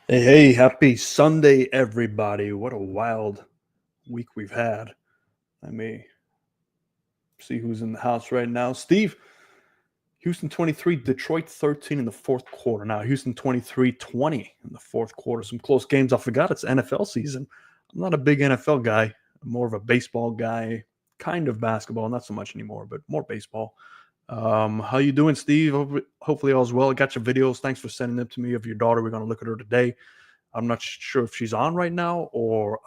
Hey, happy Sunday, everybody. What a wild week we've had. Let me see who's in the house right now. Steve, Houston 23, Detroit 13 in the fourth quarter. Now, Houston 23-20 in the fourth quarter. Some close games. I forgot it's NFL season. I'm not a big NFL guy. I'm more of a baseball guy, kind of basketball, not so much anymore, but more baseball. How you doing, Steve? Hopefully all's well. I got your videos. Thanks for sending them to me of your daughter. We're going to look at her today. I'm not sure if she's on right now or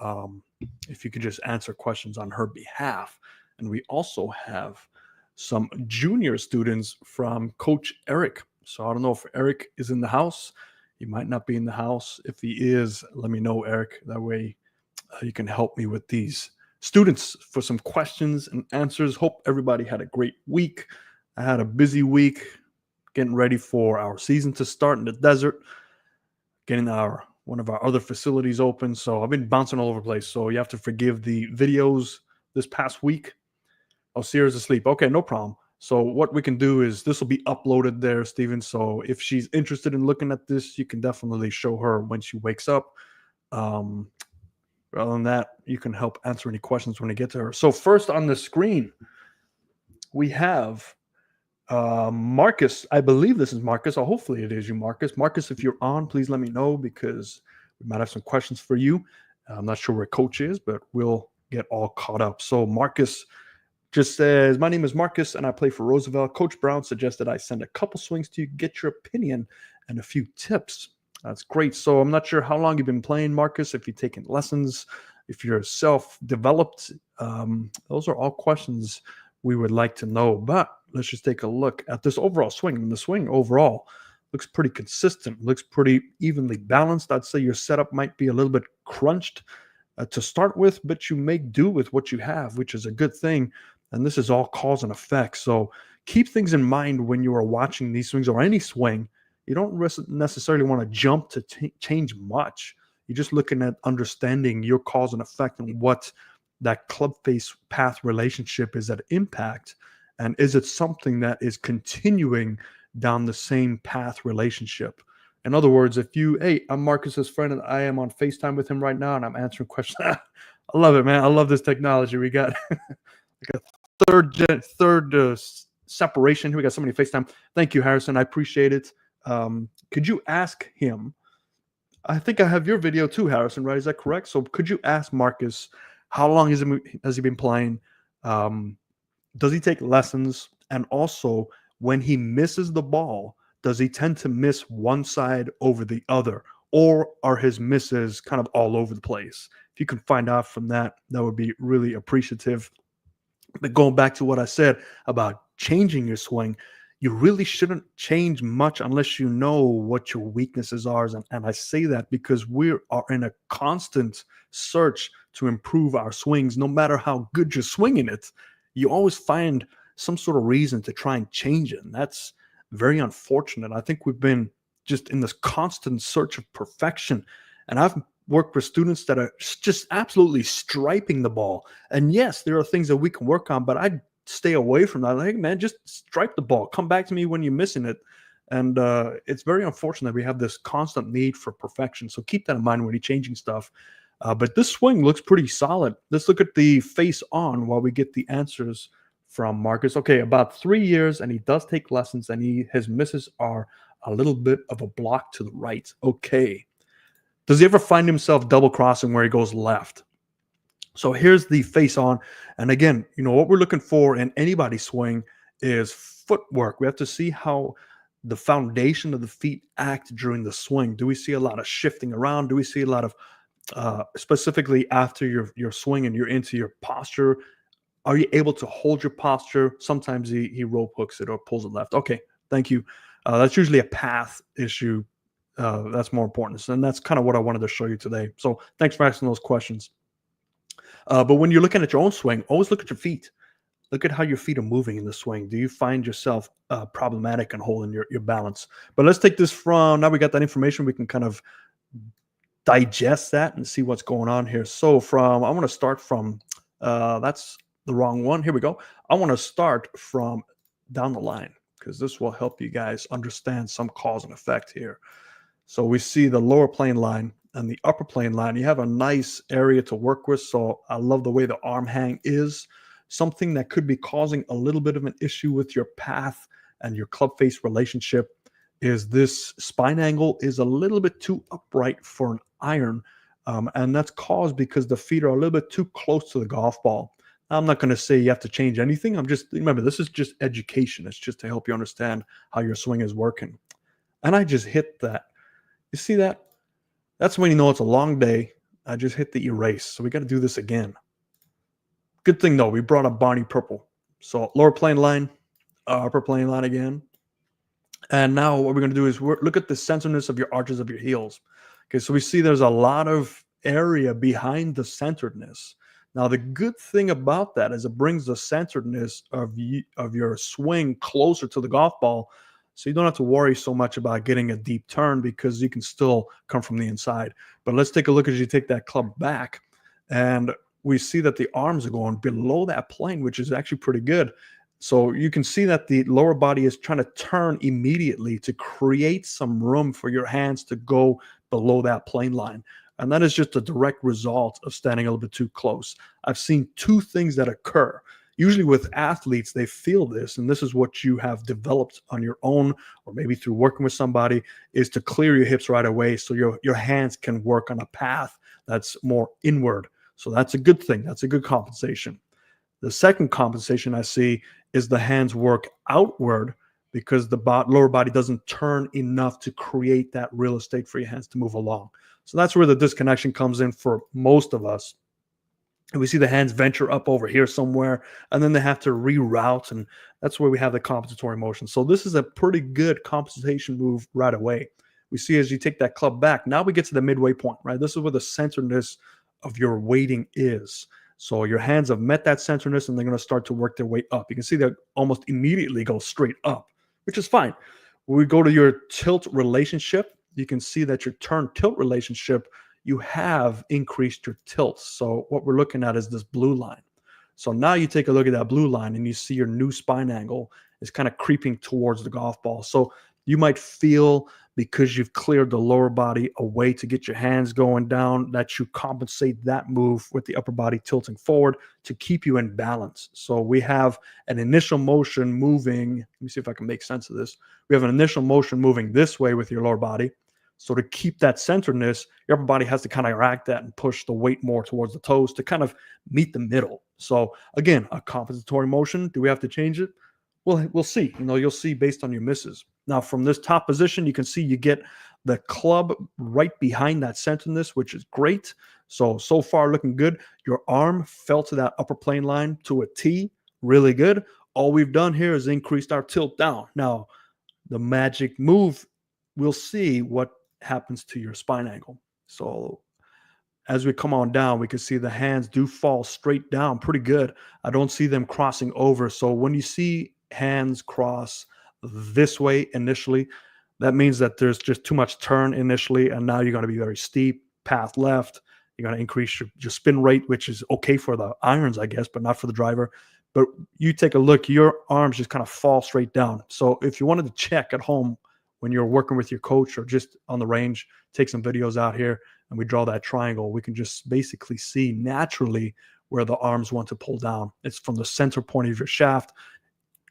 if you could just answer questions on her behalf. And we also have some junior students from Coach Eric. So I don't know if Eric is in the house. He might not be in the house. If he is, let me know, Eric. That way you can help me with these students for some questions and answers. Hope everybody had a great week. I had a busy week getting ready for our season to start in the desert, getting one of our other facilities open. So I've been bouncing all over the place. So you have to forgive the videos this past week. Oh, Sierra's asleep. Okay, no problem. So what we can do is this will be uploaded there, Steven. So if she's interested in looking at this, you can definitely show her when she wakes up. Other than that, you can help answer any questions when you get to her. So first on the screen, we have Marcus. I believe this is Marcus, or hopefully it is you, Marcus. Marcus, if you're on, please let me know because we might have some questions for you. I'm not sure where Coach is, but we'll get all caught up. So Marcus just says, my name is Marcus and I play for Roosevelt. Coach Brown suggested I send a couple swings to you, get your opinion and a few tips. That's great. So I'm not sure how long you've been playing, Marcus, if you've taken lessons, if you're self-developed. Those are all questions we would like to know. But let's just take a look at this overall swing. And the swing overall looks pretty consistent, looks pretty evenly balanced. I'd say your setup might be a little bit crunched to start with, but you make do with what you have, which is a good thing. And this is all cause and effect. So keep things in mind when you are watching these swings or any swing. You don't necessarily want to jump to change much. You're just looking at understanding your cause and effect and what that club face path relationship is at impact. And is it something that is continuing down the same path relationship? In other words, if you, hey, I'm Marcus's friend and I am on FaceTime with him right now and I'm answering questions. I love it, man. I love this technology. We got like a third separation. We got somebody FaceTime. Thank you, Harrison. I appreciate it. Could you ask him? I think I have your video too, Harrison, right? Is that correct? So could you ask Marcus how long has he been playing? Does he take lessons? And also, when he misses the ball, does he tend to miss one side over the other? Or are his misses kind of all over the place? If you can find out from that, that would be really appreciative. But going back to what I said about changing your swing, you really shouldn't change much unless you know what your weaknesses are. And I say that because we are in a constant search to improve our swings. No matter how good you're swinging it, you always find some sort of reason to try and change it. And that's very unfortunate. I think we've been just in this constant search of perfection. And I've worked with students that are just absolutely striping the ball. And yes, there are things that we can work on, but I stay away from that. Like, man, just stripe the ball. Come back to me when you're missing it. And it's very unfortunate we have this constant need for perfection. So keep that in mind when you're changing stuff. But this swing looks pretty solid. Let's look at the face on while we get the answers from Marcus. Okay, about 3 years, and he does take lessons, and his misses are a little bit of a block to the right. Okay. Does he ever find himself double crossing where he goes left? So here's the face on. And again, what we're looking for in anybody's swing is footwork. We have to see how the foundation of the feet act during the swing. Do we see a lot of shifting around? Do we see a lot of, specifically after your swing and you're into your posture, are you able to hold your posture? Sometimes he rope hooks it or pulls it left. Okay, thank you. That's usually a path issue. That's more important. And that's kind of what I wanted to show you today. So thanks for asking those questions. But when you're looking at your own swing, always look at your feet. Look at how your feet are moving in the swing. Do you find yourself problematic in holding your balance? But let's take this from, now we got that information, we can kind of digest that and see what's going on here. So I want to start from, that's the wrong one. Here we go. I want to start from down the line because this will help you guys understand some cause and effect here. So we see the lower plane line and the upper plane line. You have a nice area to work with. So I love the way the arm hang is. Something that could be causing a little bit of an issue with your path and your club face relationship is this spine angle is a little bit too upright for an iron. And that's caused because the feet are a little bit too close to the golf ball. I'm not going to say you have to change anything. I'm just, remember, this is just education. It's just to help you understand how your swing is working. And I just hit that. You see that? That's when you know it's a long day. I just hit the erase. So we got to do this again. Good thing, though, we brought up Barney Purple. So lower plane line, upper plane line again. And now what we're going to do is look at the centeredness of your arches of your heels. Okay, so we see there's a lot of area behind the centeredness. Now, the good thing about that is it brings the centeredness of your swing closer to the golf ball, so you don't have to worry so much about getting a deep turn because you can still come from the inside. But let's take a look as you take that club back, and we see that the arms are going below that plane, which is actually pretty good. So you can see that the lower body is trying to turn immediately to create some room for your hands to go below that plane line. And that is just a direct result of standing a little bit too close. I've seen two things that occur. Usually with athletes, they feel this, and this is what you have developed on your own, or maybe through working with somebody, is to clear your hips right away so your hands can work on a path that's more inward. So that's a good thing. That's a good compensation. The second compensation I see is the hands work outward because the lower body doesn't turn enough to create that real estate for your hands to move along. So that's where the disconnection comes in for most of us. And we see the hands venture up over here somewhere, and then they have to reroute, and that's where we have the compensatory motion. So this is a pretty good compensation move right away. We see as you take that club back, now we get to the midway point, right? This is where the centeredness of your weighting is. So your hands have met that centeredness, and they're going to start to work their way up. You can see they almost immediately go straight up, which is fine. When we go to your tilt relationship, you can see that your turn tilt relationship, you have increased your tilt. So what we're looking at is this blue line. So now you take a look at that blue line and you see your new spine angle is kind of creeping towards the golf ball. So you might feel, because you've cleared the lower body away to get your hands going down, that you compensate that move with the upper body tilting forward to keep you in balance. So we have an initial motion moving. Let me see if I can make sense of this. We have an initial motion moving this way with your lower body. So to keep that centeredness, your upper body has to kind of counteract that and push the weight more towards the toes to kind of meet the middle. So again, a compensatory motion. Do we have to change it? Well, we'll see. You'll see based on your misses. Now, from this top position, you can see you get the club right behind that centeredness, which is great. So far looking good. Your arm fell to that upper plane line to a T. Really good. All we've done here is increased our tilt down. Now, the magic move, we'll see what happens to your spine angle. So as we come on down, we can see the hands do fall straight down pretty good. I don't see them crossing over. So when you see hands cross this way initially, that means that there's just too much turn initially, and now you're going to be very steep, path left. You're going to increase your spin rate, which is okay for the irons, I guess, but not for the driver. But you take a look, your arms just kind of fall straight down. So if you wanted to check at home when you're working with your coach or just on the range, take some videos out here and we draw that triangle, we can just basically see naturally where the arms want to pull down. It's from the center point of your shaft,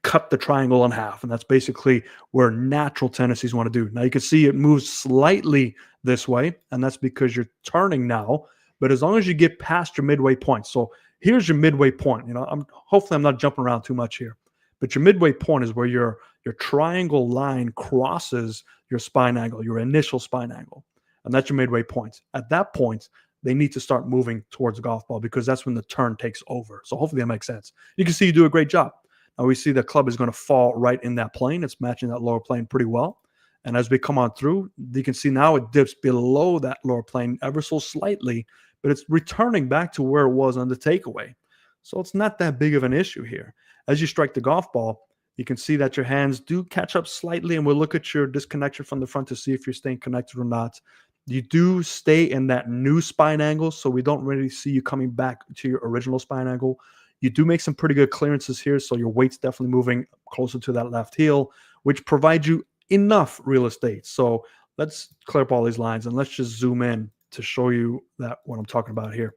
cut the triangle in half. And that's basically where natural tendencies want to do. Now you can see it moves slightly this way, and that's because you're turning now. But as long as you get past your midway point, so here's your midway point. Hopefully I'm not jumping around too much here, but your midway point is where your triangle line crosses your spine angle, your initial spine angle. And that's your midway point. At that point, they need to start moving towards the golf ball because that's when the turn takes over. So hopefully that makes sense. You can see you do a great job. Now we see the club is going to fall right in that plane. It's matching that lower plane pretty well. And as we come on through, you can see now it dips below that lower plane ever so slightly, but it's returning back to where it was on the takeaway. So it's not that big of an issue here. As you strike the golf ball, you can see that your hands do catch up slightly, and we'll look at your disconnection from the front to see if you're staying connected or not. You do stay in that new spine angle, so we don't really see you coming back to your original spine angle. You do make some pretty good clearances here, so your weight's definitely moving closer to that left heel, which provides you enough real estate. So let's clear up all these lines and let's just zoom in to show you that what I'm talking about here.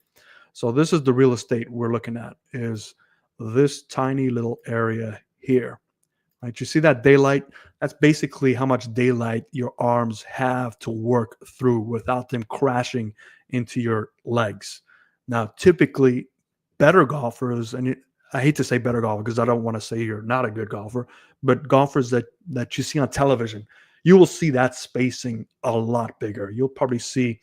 So this is the real estate we're looking at, is this tiny little area here. Right? You see that daylight? That's basically how much daylight your arms have to work through without them crashing into your legs. Now, typically, better golfers, and I hate to say better golfer because I don't want to say you're not a good golfer, but golfers that you see on television, you will see that spacing a lot bigger. You'll probably see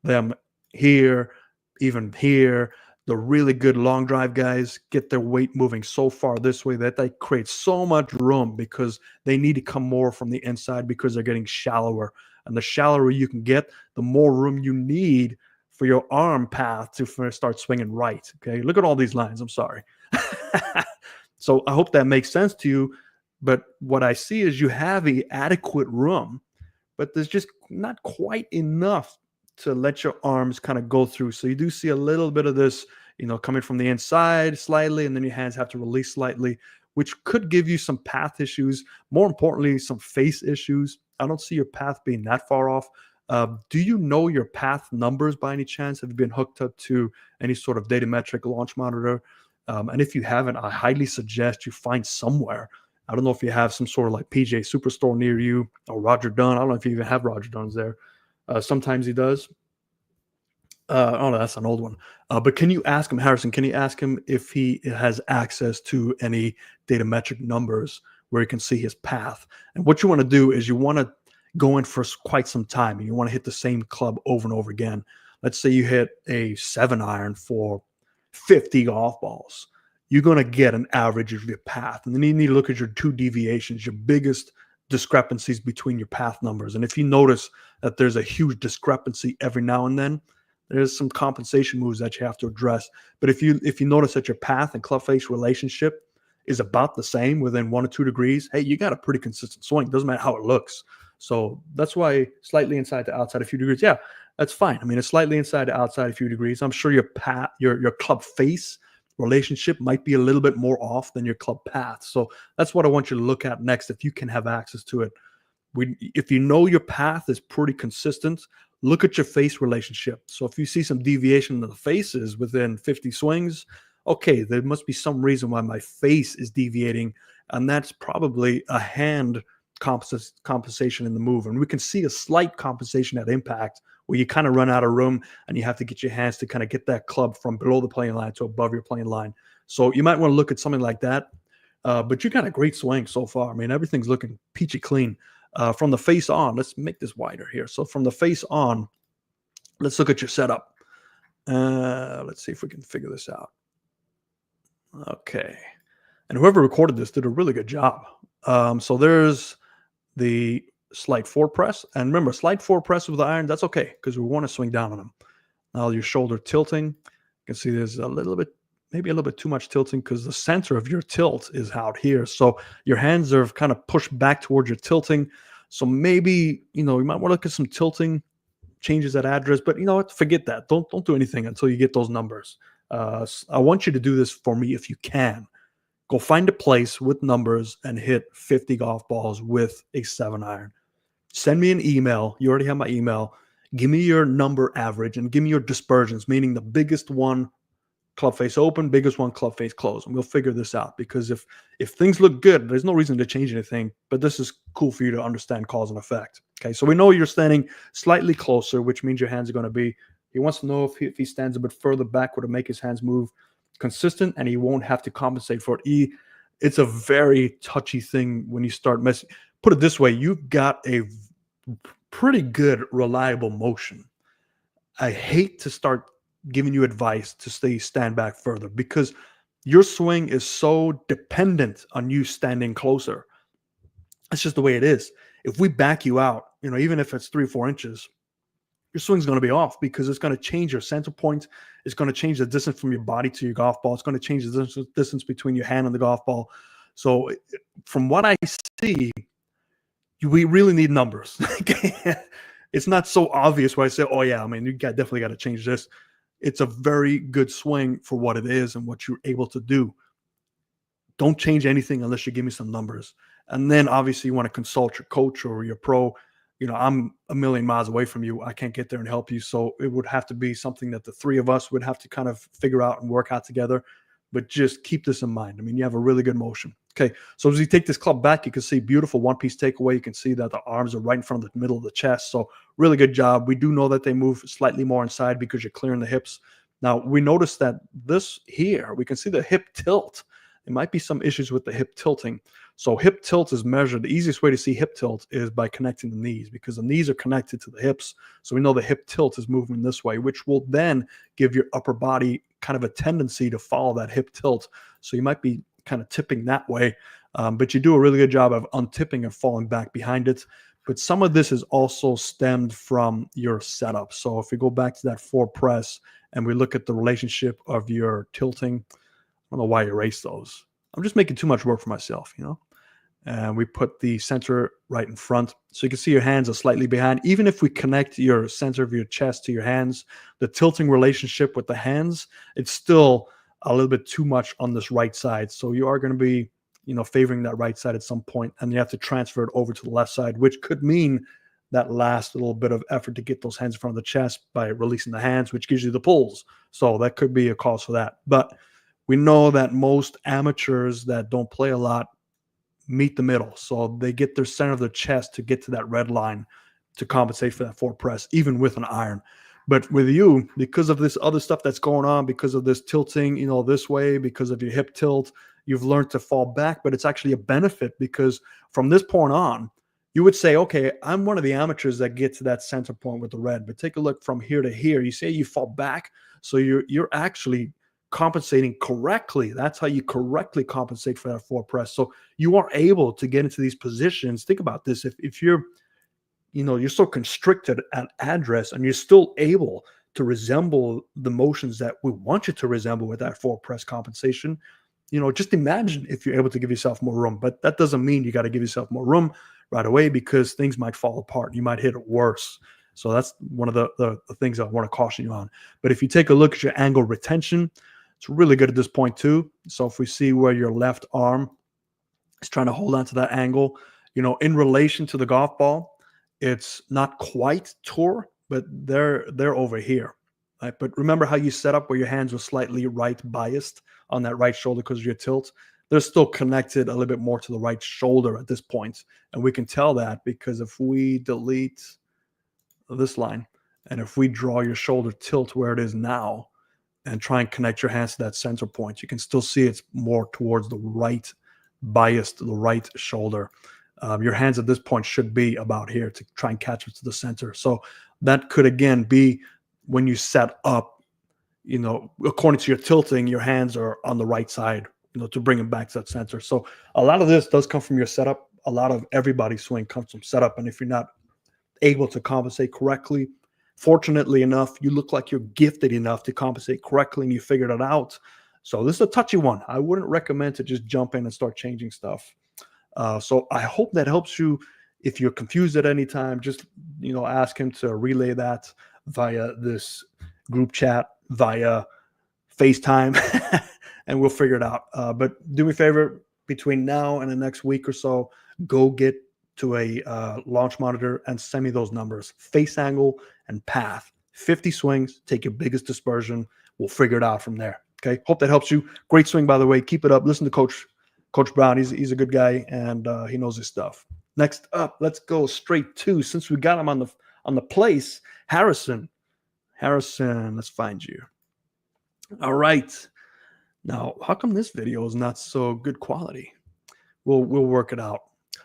them here, even here. The really good long drive guys get their weight moving so far this way that they create so much room because they need to come more from the inside because they're getting shallower. And the shallower you can get, the more room you need for your arm path to start swinging right. Okay, look at all these lines. I'm sorry. So I hope that makes sense to you. But what I see is you have the adequate room, but there's just not quite enough to let your arms kind of go through. So you do see a little bit of this, coming from the inside slightly, and then your hands have to release slightly, which could give you some path issues. More importantly, some face issues. I don't see your path being that far off. Do you know your path numbers by any chance? Have you been hooked up to any sort of Datametric launch monitor? And if you haven't, I highly suggest you find somewhere. I don't know if you have some sort of like PGA Superstore near you or Roger Dunn. I don't know if you even have Roger Dunn's there. Sometimes he does. Oh, no, that's an old one. But can you ask him, Harrison, can you ask him if he has access to any Datametric numbers where you can see his path? And what you want to do is you want to go in for quite some time, and you want to hit the same club over and over again. Let's say you hit a 7-iron for 50 golf balls. You're going to get an average of your path. And then you need to look at your two deviations, your biggest discrepancies between your path numbers. And if you notice that there's a huge discrepancy every now and then, there's some compensation moves that you have to address. But if you notice that your path and club face relationship is about the same within 1 or 2 degrees, hey, you got a pretty consistent swing. Doesn't matter how it looks. So that's why slightly inside to outside a few degrees, yeah, that's fine. I mean, it's slightly inside to outside a few degrees. I'm sure your path, your club face relationship might be a little bit more off than your club path. So that's what I want you to look at next if you can have access to it. If you know your path is pretty consistent, look at your face relationship. So if you see some deviation in the faces within 50 swings, okay, there must be some reason why my face is deviating, and that's probably a hand compensation in the move. And we can see a slight compensation at impact where you kind of run out of room and you have to get your hands to kind of get that club from below the playing line to above your playing line. So you might want to look at something like that. But you got a great swing so far. I mean, everything's looking peachy clean. From the face on, let's make this wider here. So from the face on, let's look at your setup. Let's see if we can figure this out. Okay. And whoever recorded this did a really good job. So there's the slight forward press. And remember, slight forward press with the iron, that's okay because we want to swing down on them. Now your shoulder tilting. You can see there's a little bit, maybe a little bit too much tilting because the center of your tilt is out here. So your hands are kind of pushed back towards your tilting. So maybe, you might want to look at some tilting changes at address, but you know what? Forget that. Don't do anything until you get those numbers. I want you to do this for me if you can. Go find a place with numbers and hit 50 golf balls with a 7-iron. Send me an email. You already have my email. Give me your number average and give me your dispersions, meaning the biggest one club face open, biggest one club face closed. And we'll figure this out because if things look good, there's no reason to change anything. But this is cool for you to understand cause and effect. Okay, so we know you're standing slightly closer, which means your hands are going to be. He wants to know if he stands a bit further backward to make his hands move consistent, and he won't have to compensate for it. It's a very touchy thing when you start messing. Put it this way, you've got a pretty good, reliable motion. I hate to start giving you advice to stand back further because your swing is so dependent on you standing closer. It's just the way it is. If we back you out, even if it's 3 or 4 inches, your swing's going to be off because it's going to change your center point. It's going to change the distance from your body to your golf ball. It's going to change the distance between your hand and the golf ball. So from what I see, we really need numbers. It's not so obvious where I say, oh yeah, I mean, you definitely got to change this. It's a very good swing for what it is and what you're able to do. Don't change anything unless you give me some numbers. And then obviously you want to consult your coach or your pro I'm a million miles away from you. I can't get there and help you. So it would have to be something that the three of us would have to kind of figure out and work out together. But just keep this in mind. I mean, you have a really good motion. Okay. So as you take this club back, you can see beautiful one piece takeaway. You can see that the arms are right in front of the middle of the chest. So really good job. We do know that they move slightly more inside because you're clearing the hips. Now we notice that this here, we can see the hip tilt. There might be some issues with the hip tilting. So hip tilt is measured. The easiest way to see hip tilt is by connecting the knees, because the knees are connected to the hips. So we know the hip tilt is moving this way, which will then give your upper body kind of a tendency to follow that hip tilt. So you might be kind of tipping that way, but you do a really good job of untipping and falling back behind it. But some of this is also stemmed from your setup. So if we go back to that 4 press and we look at the relationship of your tilting, I don't know why I erased those. I'm just making too much work for myself, And we put the center right in front. So you can see your hands are slightly behind. Even if we connect your center of your chest to your hands, the tilting relationship with the hands, it's still a little bit too much on this right side. So you are going to be, favoring that right side at some point, and you have to transfer it over to the left side, which could mean that last little bit of effort to get those hands in front of the chest by releasing the hands, which gives you the pulls. So that could be a cause for that. But we know that most amateurs that don't play a lot meet the middle. So they get their center of their chest to get to that red line to compensate for that 4 press, even with an iron. But with you, because of this other stuff that's going on, because of this tilting, this way, because of your hip tilt, you've learned to fall back. But it's actually a benefit, because from this point on, you would say, okay, I'm one of the amateurs that get to that center point with the red. But take a look from here to here. You say you fall back. So you're actually compensating correctly. That's how you correctly compensate for that 4 press. So you are able to get into these positions. Think about this. If you're, you're so constricted at address and you're still able to resemble the motions that we want you to resemble with that 4 press compensation, just imagine if you're able to give yourself more room. But that doesn't mean you got to give yourself more room right away, because things might fall apart. You might hit it worse. So that's one of the things I want to caution you on. But if you take a look at your angle retention, it's really good at this point too. So if we see where your left arm is trying to hold on to that angle, in relation to the golf ball, it's not quite tour, but they're over here. Right? But remember how you set up where your hands were slightly right biased on that right shoulder because of your tilt? They're still connected a little bit more to the right shoulder at this point. And we can tell that because if we delete this line and if we draw your shoulder tilt where it is now, and try and connect your hands to that center point, you can still see it's more towards the right bias, to the right shoulder. Your hands at this point should be about here to try and catch it to the center. So that could, again, be when you set up, according to your tilting, your hands are on the right side, to bring them back to that center. So a lot of this does come from your setup. A lot of everybody's swing comes from setup. And if you're not able to compensate correctly, fortunately enough, you look like you're gifted enough to compensate correctly and you figured it out. So this is a touchy one. I wouldn't recommend to just jump in and start changing stuff. So I hope that helps you. If you're confused at any time, just, ask him to relay that via this group chat, via FaceTime, and we'll figure it out. But do me a favor, between now and the next week or so, go get to a launch monitor and send me those numbers, face angle and path. 50 swings, take your biggest dispersion. We'll figure it out from there. Okay. Hope that helps you. Great swing, by the way. Keep it up. Listen to Coach Brown. He's a good guy, and he knows his stuff. Next up, let's go straight to, since we got him on the place, Harrison. Harrison, let's find you. All right. Now, how come this video is not so good quality? We'll work it out.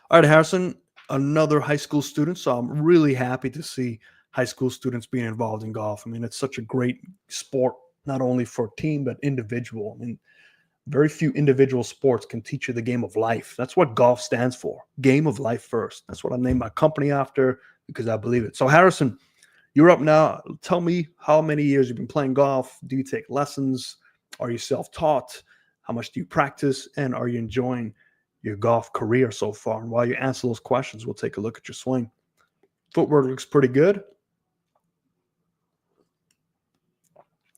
All right, Harrison, another high school student. So I'm really happy to see high school students being involved in golf. I mean, it's such a great sport, not only for team, but individual. I mean, very few individual sports can teach you the game of life. That's what golf stands for. Game of life first. That's what I named my company after, because I believe it. So Harrison, you're up now. Tell me how many years you've been playing golf. Do you take lessons? Are you self-taught? How much do you practice? And are you enjoying your golf career so far? And while you answer those questions, we'll take a look at your swing. Footwork looks pretty good.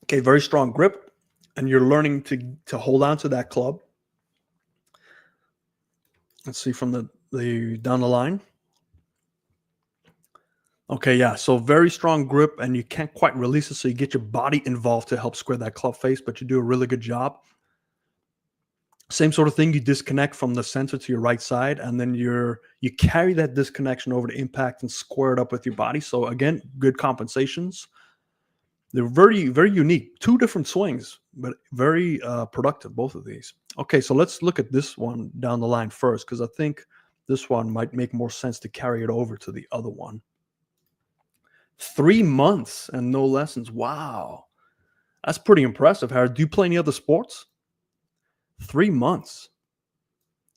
Okay, very strong grip. And you're learning to hold on to that club. Let's see from the down the line. Okay, yeah. So very strong grip, and you can't quite release it. So you get your body involved to help square that club face, but you do a really good job. Same sort of thing. You disconnect from the center to your right side, and then you carry that disconnection over to impact and square it up with your body. So again, good compensations. They're very, very unique. Two different swings, but very productive, both of these. Okay, so let's look at this one down the line first, because I think this one might make more sense to carry it over to the other one. 3 months and no lessons. Wow. That's pretty impressive, Harry. Do you play any other sports? 3 months.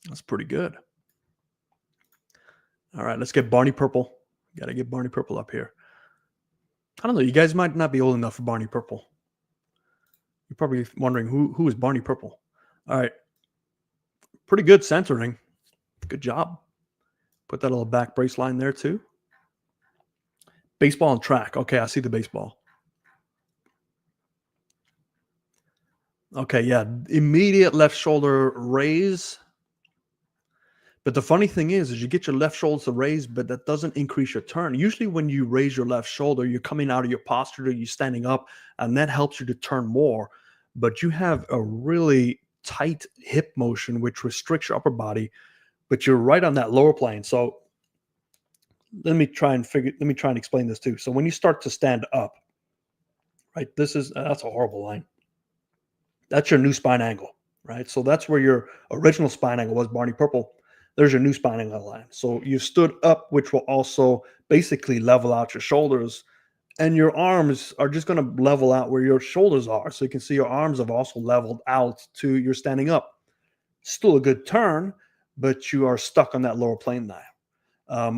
That's pretty good. All right, let's get Barney Purple. Got to get Barney Purple up here. I don't know. You guys might not be old enough for Barney Purple. You're probably wondering who is Barney Purple. All right. Pretty good centering. Good job. Put that little back brace line there too. Baseball and track. Okay, I see the baseball. Okay, yeah. Immediate left shoulder raise. But the funny thing is you get your left shoulder to raise, but that doesn't increase your turn. Usually when you raise your left shoulder, you're coming out of your posture, you're standing up, and that helps you to turn more. But you have a really tight hip motion, which restricts your upper body, but you're right on that lower plane. So let me try and explain this too. So when you start to stand up, right, that's a horrible line. That's your new spine angle, right? So that's where your original spine angle was, Barney Purple. There's your new spine angle line. So you stood up, which will also basically level out your shoulders, and your arms are just going to level out where your shoulders are. So you can see your arms have also leveled out to your standing up. Still a good turn, but you are stuck on that lower plane now.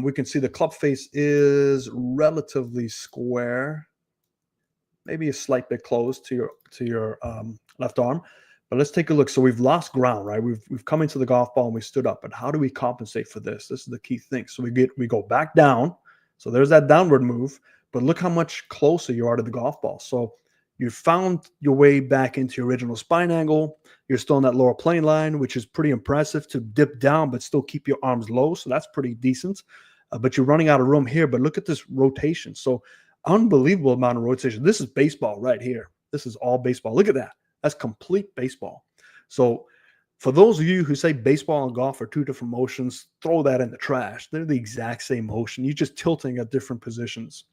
We can see the club face is relatively square, maybe a slight bit close to your left arm. But let's take a look. So we've lost ground, right? We've come into the golf ball and we stood up. But how do we compensate for this? This is the key thing. So we go back down. So there's that downward move. But look how much closer you are to the golf ball. So you found your way back into your original spine angle. You're still on that lower plane line, which is pretty impressive to dip down, but still keep your arms low. So that's pretty decent. But you're running out of room here. But look at this rotation. So unbelievable amount of rotation. This is baseball right here. This is all baseball. Look at that. That's complete baseball. So for those of you who say baseball and golf are two different motions, throw that in the trash. They're the exact same motion. You're just tilting at different positions.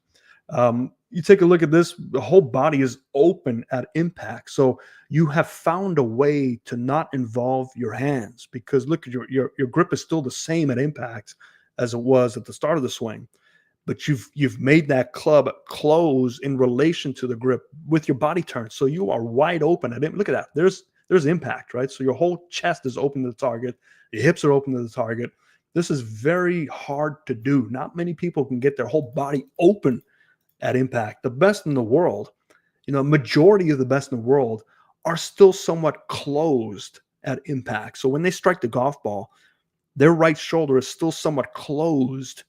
You take a look at this, the whole body is open at impact. So you have found a way to not involve your hands, because look at your grip is still the same at impact as it was at the start of the swing. But you've made that club close in relation to the grip with your body turn. So you are wide open. Look at that. There's impact, right? So your whole chest is open to the target. Your hips are open to the target. This is very hard to do. Not many people can get their whole body open at impact. The best in the world, majority of the best in the world are still somewhat closed at impact. So when they strike the golf ball, their right shoulder is still somewhat closed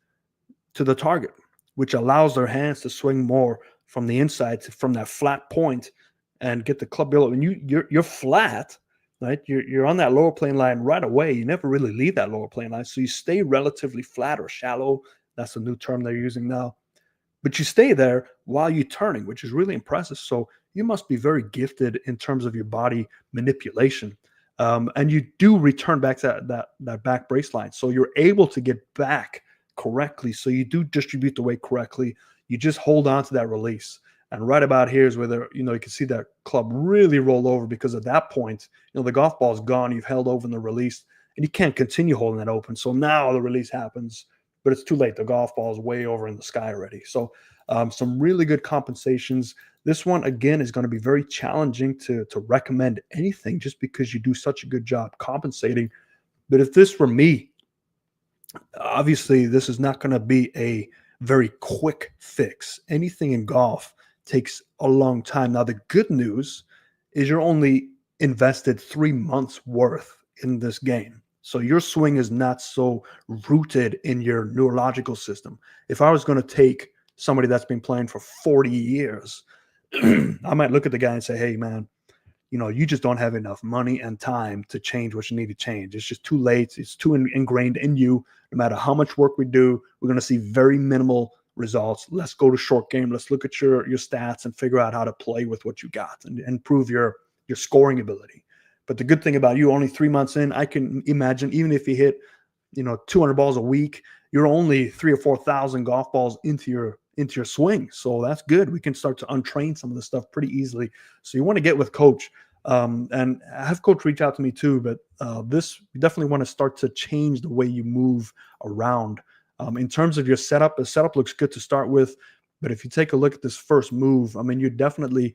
to the target, which allows their hands to swing more from the inside from that flat point and get the club below. And you're flat, right? You're on that lower plane line right away. You never really leave that lower plane line. So you stay relatively flat or shallow. That's a new term they're using now. But you stay there while you're turning, which is really impressive. So you must be very gifted in terms of your body manipulation. And you do return back to that back brace line. So you're able to get back correctly. So you do distribute the weight correctly. You just hold on to that release. And right about here is where you can see that club really roll over, because at that point, the golf ball is gone. You've held over in the release and you can't continue holding that open. So now the release happens, but it's too late. The golf ball is way over in the sky already. So some really good compensations. This one, again, is going to be very challenging to recommend anything, just because you do such a good job compensating. But if this were me, obviously this is not going to be a very quick fix. Anything in golf takes a long time. Now, the good news is you're only invested 3 months worth in this game. So your swing is not so rooted in your neurological system. If I was going to take somebody that's been playing for 40 years, I might look at the guy and say, hey, man, you just don't have enough money and time to change what you need to change. It's just too late. It's too ingrained in you. No matter how much work we do, we're going to see very minimal results. Let's go to short game. Let's look at your stats and figure out how to play with what you got and improve your scoring ability. But the good thing about you, only 3 months in, I can imagine even if you hit 200 balls a week, you're only 3 or 4,000 golf balls into your swing. So that's good. We can start to untrain some of this stuff pretty easily. So you want to get with coach. And have coach reach out to me too, but this, you definitely want to start to change the way you move around. In terms of your setup, the setup looks good to start with, but if you take a look at this first move, I mean, you're definitely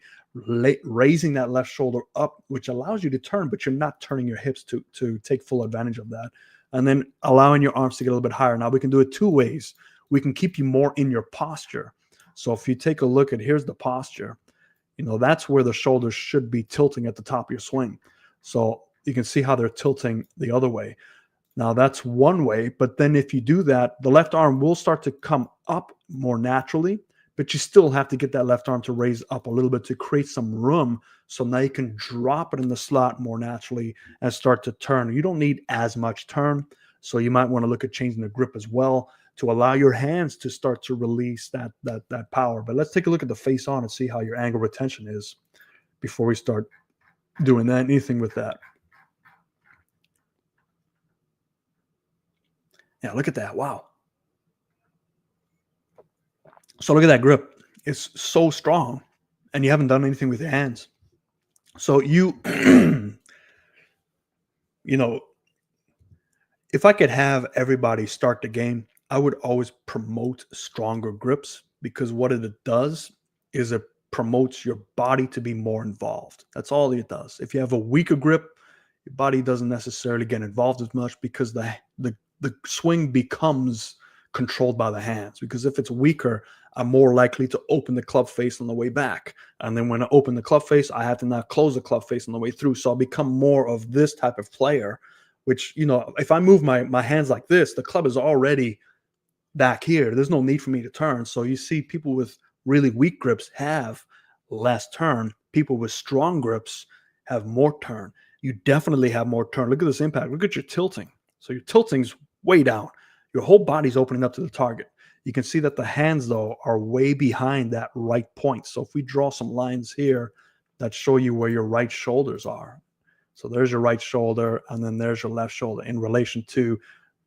raising that left shoulder up, which allows you to turn, but you're not turning your hips to take full advantage of that. And then allowing your arms to get a little bit higher. Now we can do it two ways. We can keep you more in your posture. So if you take a look at, here's the posture, that's where the shoulders should be tilting at the top of your swing. So you can see how they're tilting the other way. Now that's one way, but then if you do that, the left arm will start to come up more naturally, but you still have to get that left arm to raise up a little bit to create some room. So now you can drop it in the slot more naturally and start to turn. You don't need as much turn. So you might want to look at changing the grip as well to allow your hands to start to release that power. But let's take a look at the face on and see how your angle retention is before we start doing anything with that. Yeah, look at that. Wow. So look at that grip. It's so strong, and you haven't done anything with your hands. So you, if I could have everybody start the game, I would always promote stronger grips, because what it does is it promotes your body to be more involved. That's all it does. If you have a weaker grip, your body doesn't necessarily get involved as much, because the swing becomes controlled by the hands. Because if it's weaker, I'm more likely to open the club face on the way back. And then when I open the club face, I have to now close the club face on the way through. So I'll become more of this type of player, which, if I move my hands like this, the club is already back here. There's no need for me to turn. So you see people with really weak grips have less turn. People with strong grips have more turn. You definitely have more turn. Look at this impact. Look at your tilting. So your tilting's way down. Your whole body's opening up to the target. You can see that the hands, though, are way behind that right point. So if we draw some lines here that show you where your right shoulders are. So there's your right shoulder, and then there's your left shoulder in relation to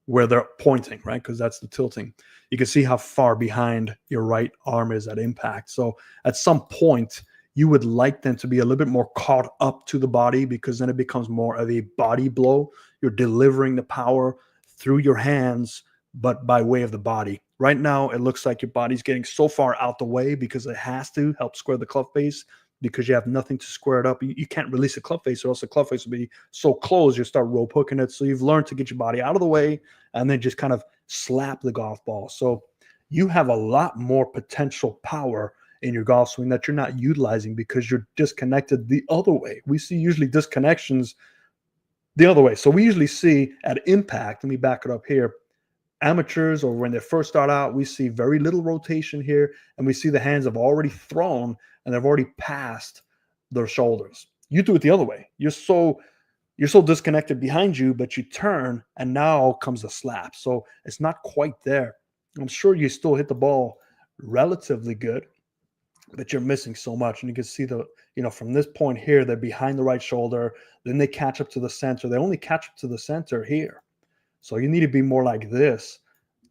where they're pointing, right? Because that's the tilting. You can see how far behind your right arm is at impact. So at some point, you would like them to be a little bit more caught up to the body, because then it becomes more of a body blow. You're delivering the power through your hands, but by way of the body. Right now, it looks like your body's getting so far out the way because it has to help square the club face, because you have nothing to square it up. You can't release the club face, or else the club face will be so close, you start rope hooking it. So you've learned to get your body out of the way and then just kind of slap the golf ball. So you have a lot more potential power in your golf swing that you're not utilizing because you're disconnected the other way. We see usually disconnections the other way. So we usually see at impact, let me back it up here, amateurs, or when they first start out, we see very little rotation here, and we see the hands have already thrown and they've already passed their shoulders. You do it the other way. You're so disconnected behind you, but you turn, and now comes a slap. So it's not quite there. I'm sure you still hit the ball relatively good, but you're missing so much. And you can see from this point here, they're behind the right shoulder. Then they catch up to the center. They only catch up to the center here. So you need to be more like this,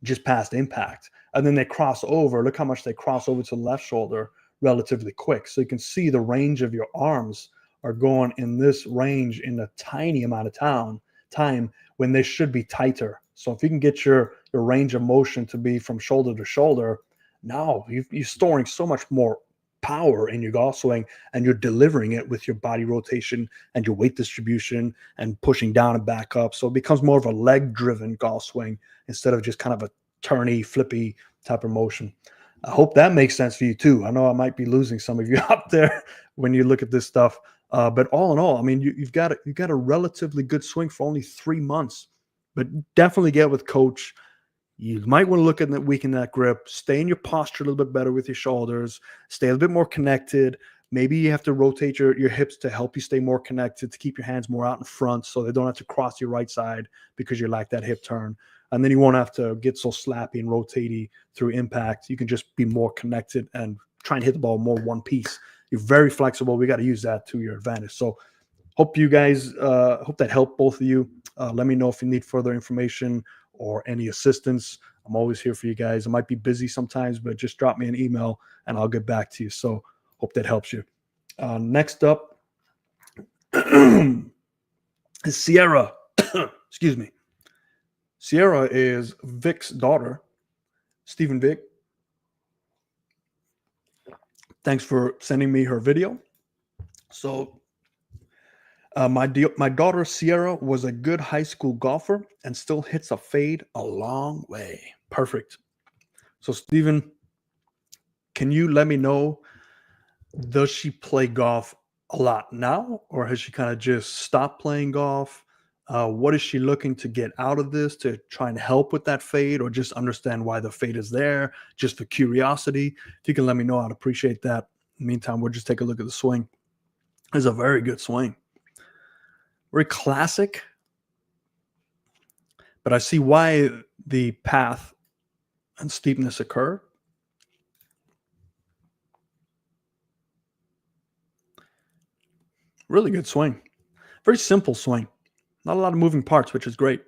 just past impact. And then they cross over. Look how much they cross over to the left shoulder relatively quick. So you can see the range of your arms are going in this range in a tiny amount of time when they should be tighter. So if you can get your range of motion to be from shoulder to shoulder, now you're storing so much more power in your golf swing, and you're delivering it with your body rotation and your weight distribution and pushing down and back up. So it becomes more of a leg driven golf swing instead of just kind of a turny, flippy type of motion. I hope that makes sense for you too. I know I might be losing some of you out there when you look at this stuff. But all in all, I mean, you've got a relatively good swing for only 3 months, but definitely get with coach. You might want to look at that, weaken that grip, stay in your posture a little bit better with your shoulders, stay a little bit more connected. Maybe you have to rotate your hips to help you stay more connected, to keep your hands more out in front so they don't have to cross your right side because you lack that hip turn. And then you won't have to get so slappy and rotatey through impact. You can just be more connected and try and hit the ball more one piece. You're very flexible. We got to use that to your advantage. So hope you guys, hope that helped both of you. Let me know if you need further information or any assistance. I'm always here for you guys. I might be busy sometimes, but just drop me an email and I'll get back to you. So hope that helps you. Next up is Sierra. Excuse me. Sierra is Vic's daughter, Stephen Vic. Thanks for sending me her video. So my daughter Sierra was a good high school golfer and still hits a fade a long way. Perfect. So Stephen, can you let me know, does she play golf a lot now, or has she kind of just stopped playing golf? What is she looking to get out of this, to try and help with that fade, or just understand why the fade is there, just for curiosity? If you can let me know, I'd appreciate that. In the meantime, we'll just take a look at the swing. It's a very good swing. Very classic, but I see why the path and steepness occur. Really good swing. Very simple swing. Not a lot of moving parts, which is great.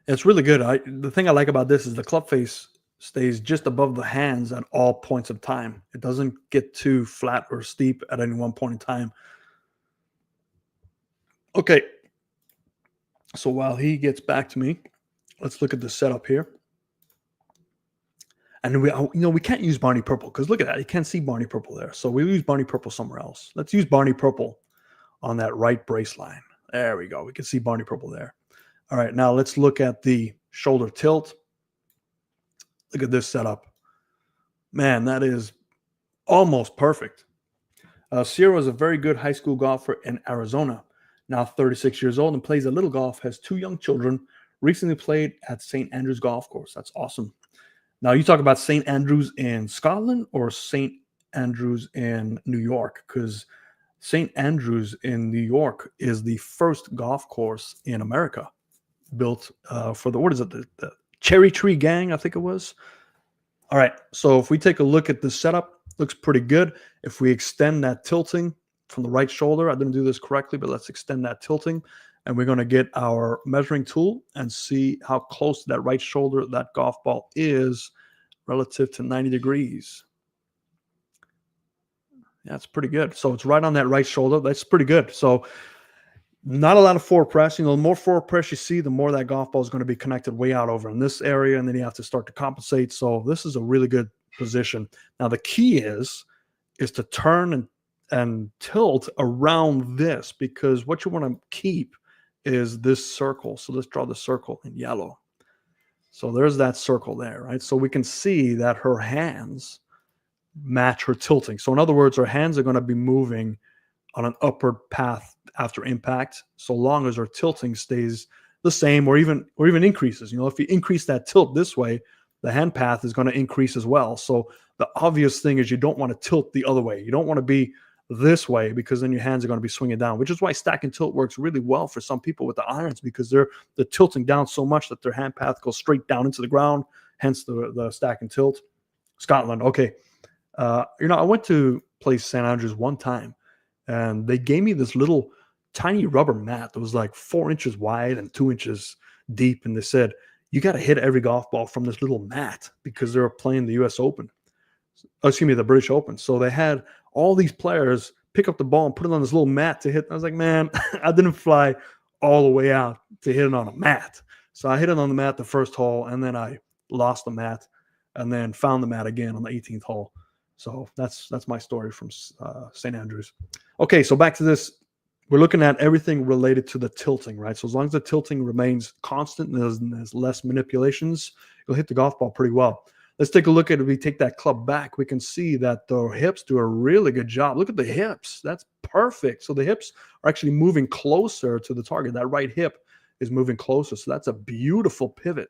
It's really good. The thing I like about this is the club face stays just above the hands at all points of time. It doesn't get too flat or steep at any one point in time. Okay. So while he gets back to me, let's look at the setup here. And we can't use Barney Purple because look at that. You can't see Barney Purple there. So we'll use Barney Purple somewhere else. Let's use Barney Purple on that right brace line. There we go. We can see Barney Purple there. All right, now let's look at the shoulder tilt. Look at this setup. Man, that is almost perfect. Sierra is a very good high school golfer in Arizona, now 36 years old and plays a little golf, has 2 young children, recently played at St. Andrews Golf Course. That's awesome. Now, you talk about St. Andrews in Scotland or St. Andrews in New York? Because St. Andrews in New York is the first golf course in America built for the Cherry Tree Gang, I think it was. All right, so if we take a look at the setup, looks pretty good. If we extend that tilting from the right shoulder, I didn't do this correctly, but let's extend that tilting, and we're going to get our measuring tool and see how close to that right shoulder that golf ball is relative to 90 degrees. Yeah, it's pretty good. So it's right on that right shoulder. That's pretty good. So not a lot of forward press. The more forward press you see, the more that golf ball is going to be connected way out over in this area, and then you have to start to compensate. So this is a really good position. Now the key is to turn and tilt around this, because what you want to keep is this circle. So let's draw the circle in yellow. So there's that circle there, right? So we can see that her hands match her tilting. So in other words, her hands are going to be moving on an upward path after impact, so long as our tilting stays the same or even increases. If you increase that tilt this way, the hand path is going to increase as well. So the obvious thing is you don't want to tilt the other way. You don't want to be this way, because then your hands are going to be swinging down, which is why stack and tilt works really well for some people with the irons, because they're tilting down so much that their hand path goes straight down into the ground, hence the stack and tilt. Scotland. Okay. I went to play St. Andrews one time, and they gave me this little tiny rubber mat that was like 4 inches wide and 2 inches deep. And they said, you got to hit every golf ball from this little mat, because they were playing the US Open. The British Open. So they had all these players pick up the ball and put it on this little mat to hit. I was like, man, I didn't fly all the way out to hit it on a mat. So I hit it on the mat the first hole, and then I lost the mat and then found the mat again on the 18th hole. So that's my story from St. Andrews. Okay, so back to this. We're looking at everything related to the tilting, right? So as long as the tilting remains constant and there's less manipulations, you'll hit the golf ball pretty well. Let's take a look at it. If we take that club back, we can see that the hips do a really good job. Look at the hips. That's perfect. So the hips are actually moving closer to the target. That right hip is moving closer. So that's a beautiful pivot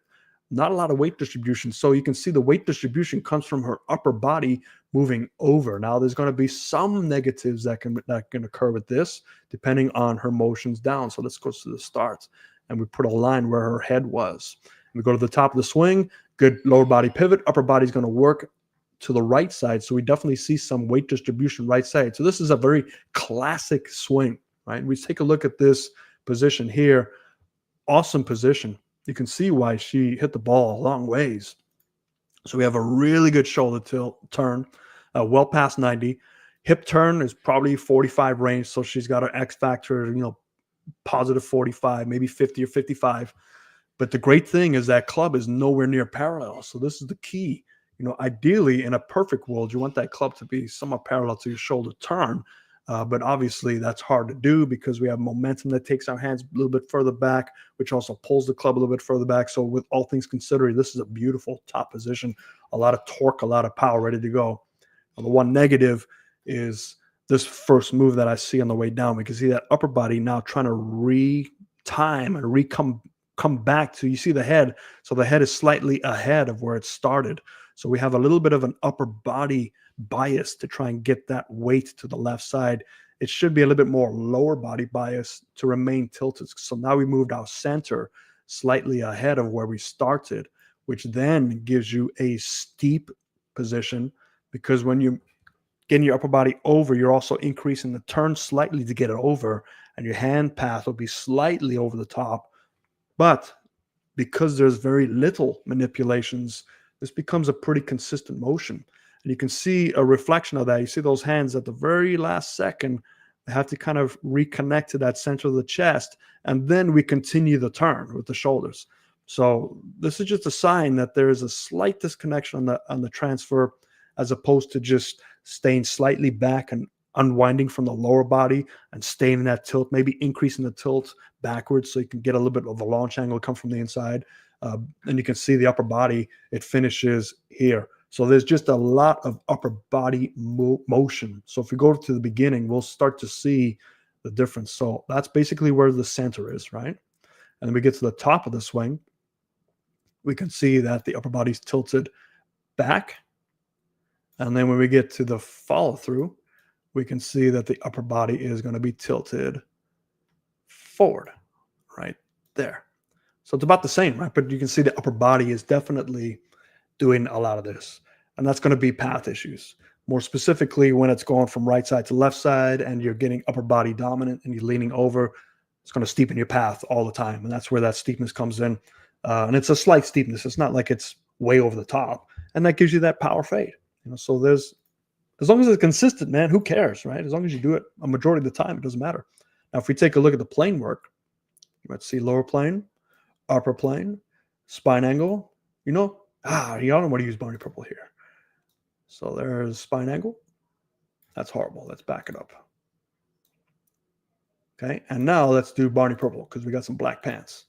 not a lot of weight distribution. So you can see the weight distribution comes from her upper body moving over. Now there's going to be some negatives that can occur with this, depending on her motions down. So let's go to the start, and we put a line where her head was. We go to the top of the swing, good lower body pivot, upper body is going to work to the right side. So we definitely see some weight distribution right side. So this is a very classic swing, right? We take a look at this position here. Awesome position. You can see why she hit the ball a long ways. So we have a really good shoulder tilt turn, well past 90. Hip turn is probably 45 range. So she's got her X factor, positive 45, maybe 50 or 55. But the great thing is that club is nowhere near parallel. So this is the key. Ideally, in a perfect world, you want that club to be somewhat parallel to your shoulder turn. But obviously, that's hard to do because we have momentum that takes our hands a little bit further back, which also pulls the club a little bit further back. So with all things considered, this is a beautiful top position, a lot of torque, a lot of power ready to go. Now, the one negative is this first move that I see on the way down. We can see that upper body now trying to re-time and come back to, you see the head. So the head is slightly ahead of where it started. So we have a little bit of an upper body bias to try and get that weight to the left side. It should be a little bit more lower body bias to remain tilted. So now we moved our center slightly ahead of where we started, which then gives you a steep position, because when you're getting your upper body over, you're also increasing the turn slightly to get it over, and your hand path will be slightly over the top. But because there's very little manipulations, this becomes a pretty consistent motion. And you can see a reflection of that. You see those hands at the very last second, they have to kind of reconnect to that center of the chest. And then we continue the turn with the shoulders. So this is just a sign that there is a slight disconnection on the transfer, as opposed to just staying slightly back and unwinding from the lower body and staying in that tilt, maybe increasing the tilt backwards so you can get a little bit of a launch angle come from the inside. And you can see the upper body, it finishes here. So there's just a lot of upper body motion. So if we go to the beginning, we'll start to see the difference. So that's basically where the center is, right? And then we get to the top of the swing. We can see that the upper body's tilted back. And then when we get to the follow through, we can see that the upper body is going to be tilted forward right there. So it's about the same, right? But you can see the upper body is definitely doing a lot of this. And that's going to be path issues. More specifically, when it's going from right side to left side and you're getting upper body dominant and you're leaning over, it's going to steepen your path all the time. And that's where that steepness comes in. And it's a slight steepness. It's not like it's way over the top. And that gives you that power fade. So there's, as long as it's consistent, man, who cares, right? As long as you do it a majority of the time, it doesn't matter. Now, if we take a look at the plane work, you might see lower plane, upper plane, spine angle. You don't want to use Barney Purple here. So there's spine angle. That's horrible. Let's back it up. Okay, and now let's do Barney Purple because we got some black pants.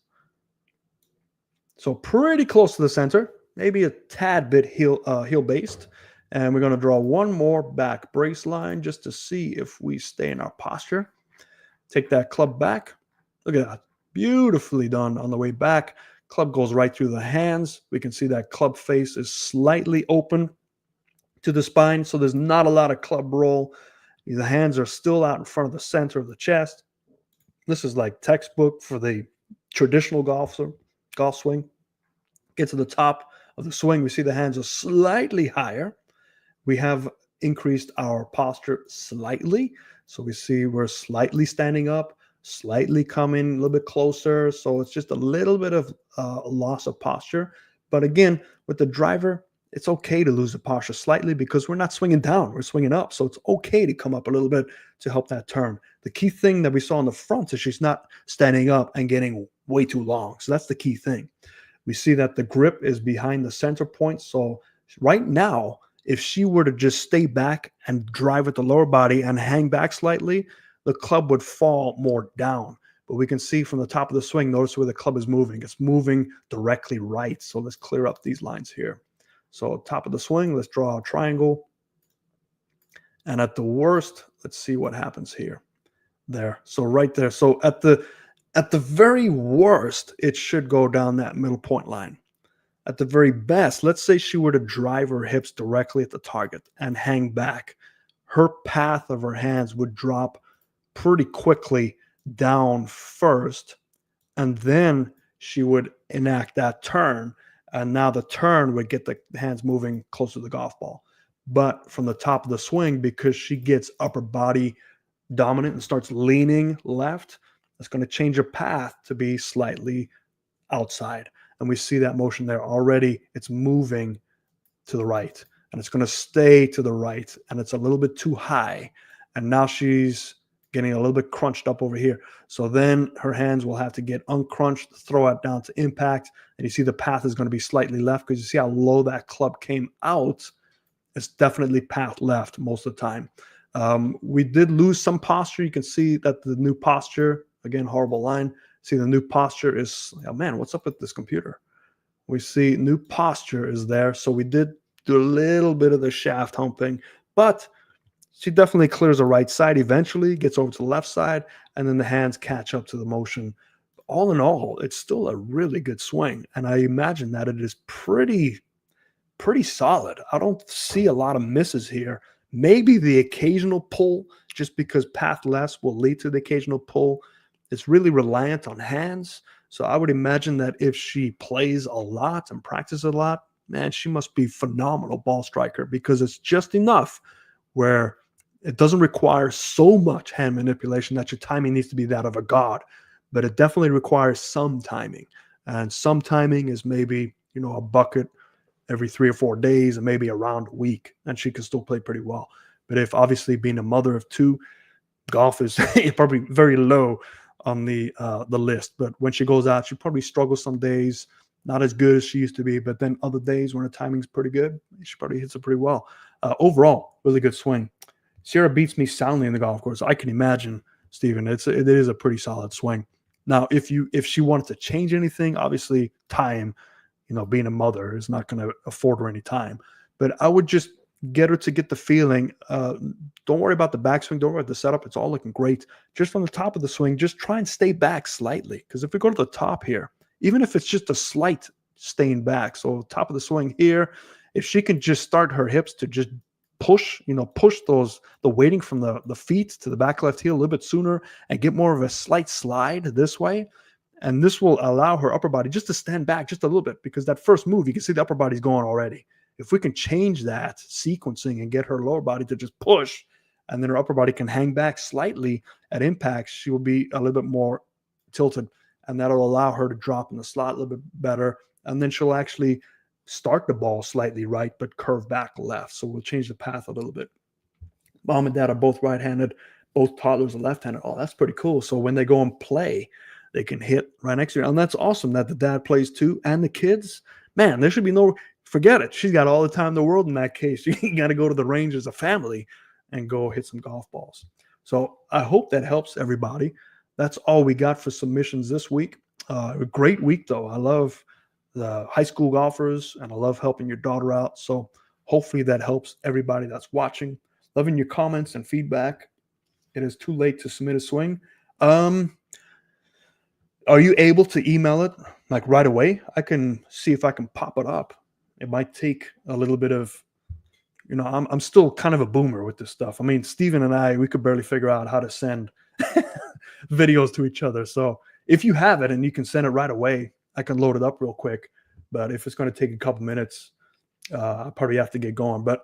So pretty close to the center, maybe a tad bit heel based. And we're going to draw one more back brace line just to see if we stay in our posture. Take that club back. Look at that. Beautifully done on the way back. Club goes right through the hands. We can see that club face is slightly open to the spine, so there's not a lot of club roll. The hands are still out in front of the center of the chest. This is like textbook for the traditional golf swing. Get to the top of the swing. We see the hands are slightly higher. We have increased our posture slightly. So we see we're slightly standing up, slightly coming a little bit closer. So it's just a little bit of loss of posture. But again, with the driver, it's okay to lose the posture slightly because we're not swinging down, we're swinging up. So it's okay to come up a little bit to help that turn. The key thing that we saw in the front is she's not standing up and getting way too long. So that's the key thing. We see that the grip is behind the center point. So right now, if she were to just stay back and drive with the lower body and hang back slightly, the club would fall more down. But we can see from the top of the swing, notice where the club is moving. It's moving directly right. So let's clear up these lines here. So top of the swing, let's draw a triangle. And at the worst, let's see what happens here. There. So right there. So at the very worst, it should go down that middle point line. at the very best, let's say she were to drive her hips directly at the target and hang back, her path of her hands would drop pretty quickly down first, and then she would enact that turn. And now the turn would get the hands moving closer to the golf ball. But from the top of the swing, because she gets upper body dominant and starts leaning left, it's going to change her path to be slightly outside. And we see that motion there already. It's moving to the right, and it's going to stay to the right, and it's a little bit too high. And now she's getting a little bit crunched up over here. So then her hands will have to get uncrunched, throw it down to impact. And you see the path is going to be slightly left because you see how low that club came out. It's definitely path left most of the time. We did lose some posture. You can see that the new posture, again, horrible line. See the new posture is, oh man, what's up with this computer? We see new posture is there. So we did do a little bit of the shaft humping, but she definitely clears the right side eventually, gets over to the left side, and then the hands catch up to the motion. All in all, it's still a really good swing. And I imagine that it is pretty solid. I don't see a lot of misses here. Maybe the occasional pull, just because path less will lead to the occasional pull. It's really reliant on hands. So I would imagine that if she plays a lot and practices a lot, man, she must be phenomenal ball striker, because it's just enough where it doesn't require so much hand manipulation that your timing needs to be that of a god, but it definitely requires some timing. And some timing is maybe, a bucket every 3 or 4 days and maybe around a week, and she can still play pretty well. But if obviously being a mother of 2, golf is probably very low on the list. But when she goes out, she probably struggles some days, not as good as she used to be. But then other days when her timing's pretty good, she probably hits it pretty well. Overall, really good swing. Sierra beats me soundly in the golf course. I can imagine, Stephen. It is a pretty solid swing. Now, if she wanted to change anything, obviously time, being a mother is not going to afford her any time. But I would just get her to get the feeling. Don't worry about the backswing. Don't worry about the setup. It's all looking great. Just from the top of the swing, just try and stay back slightly. Because if we go to the top here, even if it's just a slight staying back, so top of the swing here, if she can just start her hips to just push the weighting from the feet to the back left heel a little bit sooner and get more of a slight slide this way. And this will allow her upper body just to stand back just a little bit, because that first move, you can see the upper body's going already. If we can change that sequencing and get her lower body to just push, and then her upper body can hang back slightly at impact, she will be a little bit more tilted, and that'll allow her to drop in the slot a little bit better. And then she'll actually start the ball slightly right, but curve back left. So we'll change the path a little bit. Mom and dad are both right-handed. Both toddlers are left-handed. Oh, that's pretty cool. So when they go and play, they can hit right next to her. And that's awesome that the dad plays too. And the kids, man, there should be forget it. She's got all the time in the world in that case. You got to go to the range as a family and go hit some golf balls. So I hope that helps everybody. That's all we got for submissions this week. A great week, though. I love the high school golfers, and I love helping your daughter out. So hopefully that helps everybody that's watching. Loving your comments and feedback. It is too late to submit a swing. Are you able to email it like right away? I can see if I can pop it up. It might take a little bit of, I'm still kind of a boomer with this stuff. I mean, Steven and I, we could barely figure out how to send videos to each other. So if you have it and you can send it right away, I can load it up real quick. But if it's going to take a couple minutes, I probably have to get going. But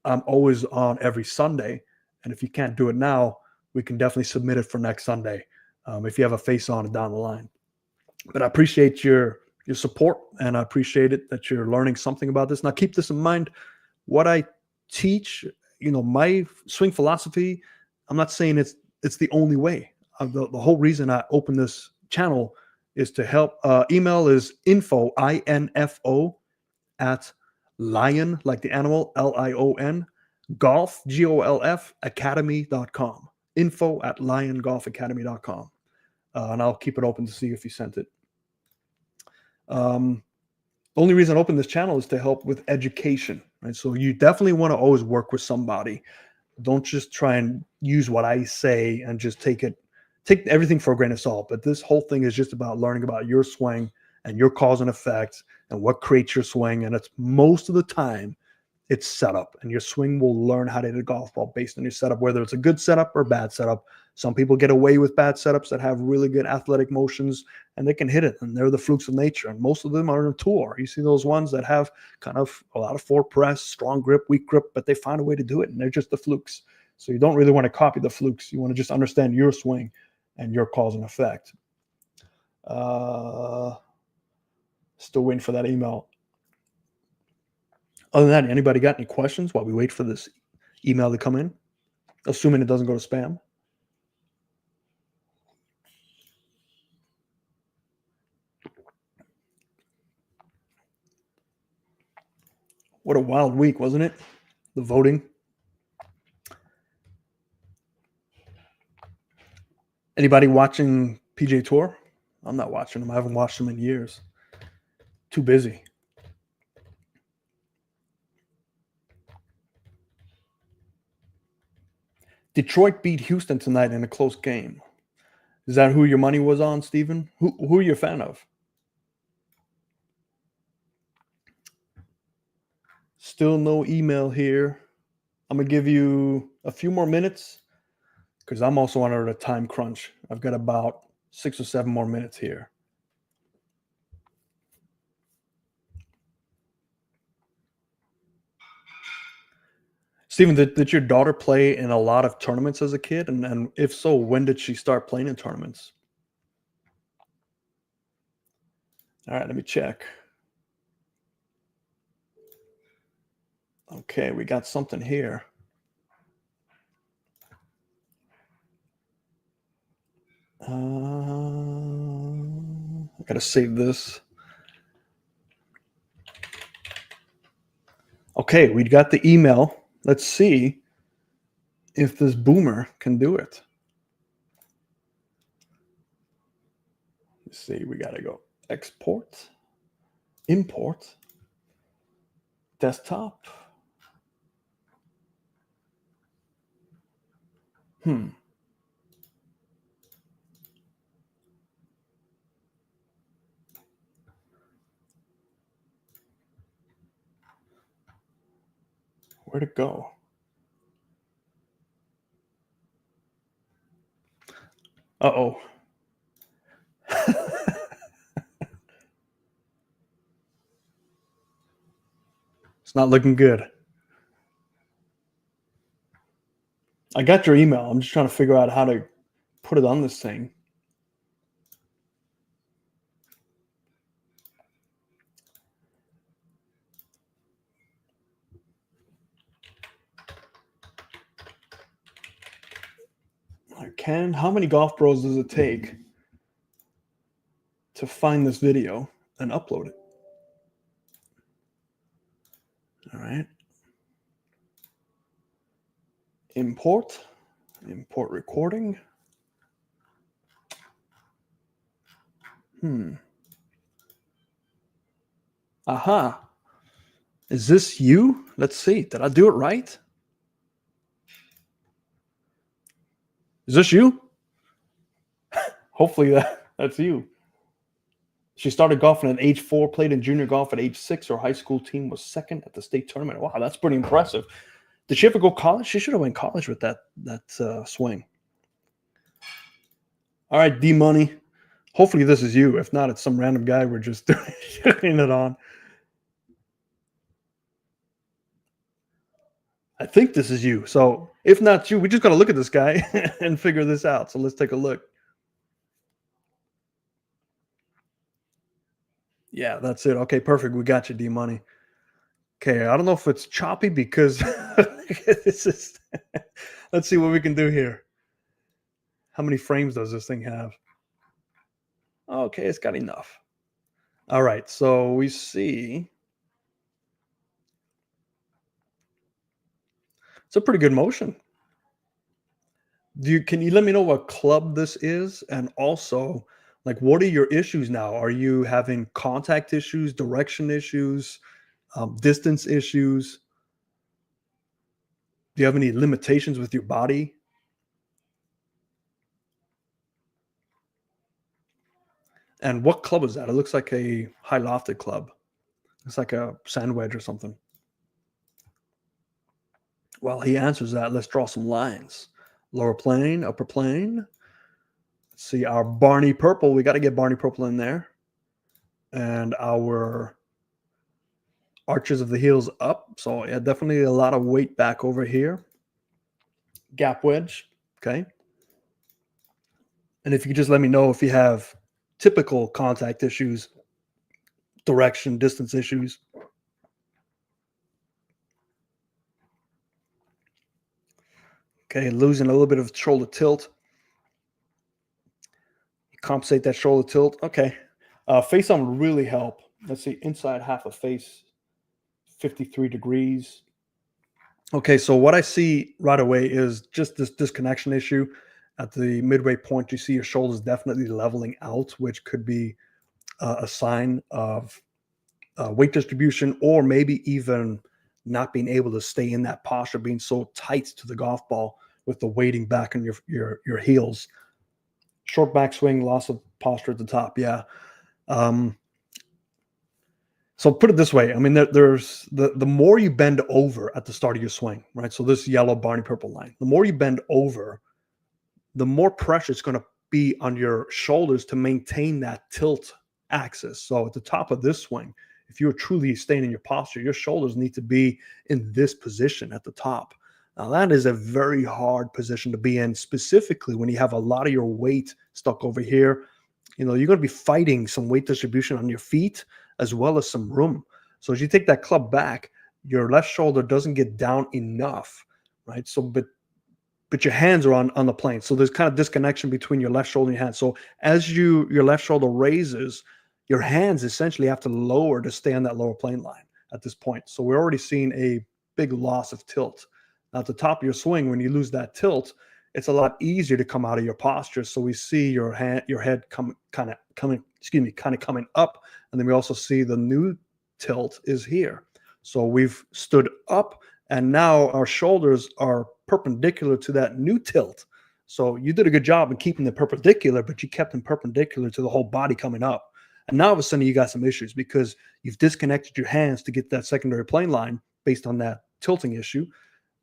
I'm always on every Sunday. And if you can't do it now, we can definitely submit it for next Sunday if you have a face on it down the line. But I appreciate your support, and I appreciate it that you're learning something about this. Now, keep this in mind. What I teach, my swing philosophy, I'm not saying it's the only way. The whole reason I opened this channel is to help. Email is info, INFO, at lion, like the animal, LION, golf, GOLF, academy.com. Info at liongolfacademy.com. And I'll keep it open to see if you sent it. The only reason I opened this channel is to help with education, right? So you definitely want to always work with somebody. Don't just try and use what I say and just take everything for a grain of salt. But this whole thing is just about learning about your swing and your cause and effect and what creates your swing. And it's most of the time it's setup, and your swing will learn how to hit a golf ball based on your setup, whether it's a good setup or bad setup. Some people get away with bad setups that have really good athletic motions and they can hit it, and they're the flukes of nature. And most of them are on a tour. You see those ones that have kind of a lot of forward press, strong grip, weak grip, but they find a way to do it, and they're just the flukes. So you don't really want to copy the flukes. You want to just understand your swing and your cause and effect. Still waiting for that email. Other than that, anybody got any questions while we wait for this email to come in? Assuming it doesn't go to spam. What a wild week, wasn't it? The voting. Anybody watching PGA Tour? I'm not watching them. I haven't watched them in years. Too busy. Detroit beat Houston tonight in a close game. Is that who your money was on, Steven? Who are you a fan of? Still no email here. I'm going to give you a few more minutes because I'm also under a time crunch. I've got about 6 or 7 more minutes here. Steven, did your daughter play in a lot of tournaments as a kid? And if so, when did she start playing in tournaments? All right, let me check. Okay, we got something here. I got to save this. Okay, we got the email. Let's see if this boomer can do it. Let's see, we got to go export, import, desktop. Where'd it go? Uh-oh. It's not looking good. I got your email. I'm just trying to figure out how to put it on this thing. I can. How many Golf Bros does it take to find this video and upload it? All right. Import recording. Aha. Is this you? Let's see. Did I do it right? Is this you? Hopefully that's you. She started golfing at age 4, played in junior golf at age 6. Her high school team was second at the state tournament. Wow, that's pretty impressive. Did she ever go college? She should have went college with that swing. All right, D-Money. Hopefully this is you. If not, it's some random guy we're just doing it on. I think this is you. So if not you, we just got to look at this guy and figure this out. So let's take a look. Yeah, that's it. Okay, perfect. We got you, D-Money. Okay, I don't know if it's choppy because this is. Let's see what we can do here. How many frames does this thing have? Okay, it's got enough. All right, so we see it's a pretty good motion. Can you let me know what club this is, and also like what are your issues now? Are you having contact issues, direction issues, distance issues? Do you have any limitations with your body? And what club is that? It looks like a high lofted club. It's like a sand wedge or something. While he answers that, let's draw some lines. Lower plane, upper plane. Let's see our Barney purple. We got to get Barney purple in there. And our arches of the heels up. So yeah, definitely a lot of weight back over here. Gap wedge. Okay. And if you could just let me know if you have typical contact issues, direction, distance issues. Okay, losing a little bit of shoulder tilt. Compensate that shoulder tilt. Okay. Face on would really help. Let's see, inside half a face, 53 degrees. Okay, so what I see right away is just this disconnection issue. At the midway point, you see your shoulders definitely leveling out, which could be a sign of weight distribution, or maybe even not being able to stay in that posture, being so tight to the golf ball with the weighting back on your heels. Short backswing, loss of posture at the top. Yeah. So put it this way. I mean, there's the more you bend over at the start of your swing, right? So this yellow Barney purple line, the more you bend over, the more pressure it's going to be on your shoulders to maintain that tilt axis. So at the top of this swing, if you're truly staying in your posture, your shoulders need to be in this position at the top. Now, that is a very hard position to be in, specifically when you have a lot of your weight stuck over here. You're going to be fighting some weight distribution on your feet as well as some room. So as you take that club back, your left shoulder doesn't get down enough, right? So, but your hands are on the plane. So there's kind of disconnection between your left shoulder and your hands. So as your left shoulder raises, your hands essentially have to lower to stay on that lower plane line at this point. So we're already seeing a big loss of tilt. Now, at the top of your swing, when you lose that tilt, it's a lot easier to come out of your posture. So we see your head kind of coming up, and then we also see the new tilt is here. So we've stood up, and now our shoulders are perpendicular to that new tilt. So you did a good job in keeping them perpendicular, but you kept them perpendicular to the whole body coming up. And now all of a sudden you got some issues because you've disconnected your hands to get that secondary plane line based on that tilting issue.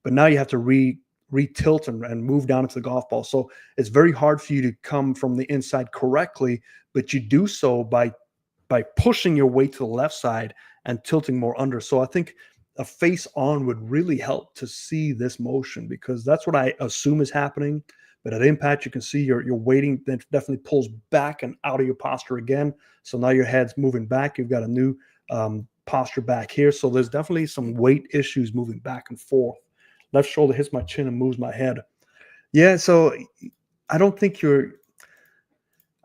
But now you have to re-tilt and move down into the golf ball. So it's very hard for you to come from the inside correctly, but you do so by pushing your weight to the left side and tilting more under. So I think a face on would really help to see this motion, because that's what I assume is happening. But at impact, you can see your weighting then definitely pulls back and out of your posture again. So now your head's moving back. You've got a new posture back here. So there's definitely some weight issues moving back and forth. Left shoulder hits my chin and moves my head. Yeah, so I don't think your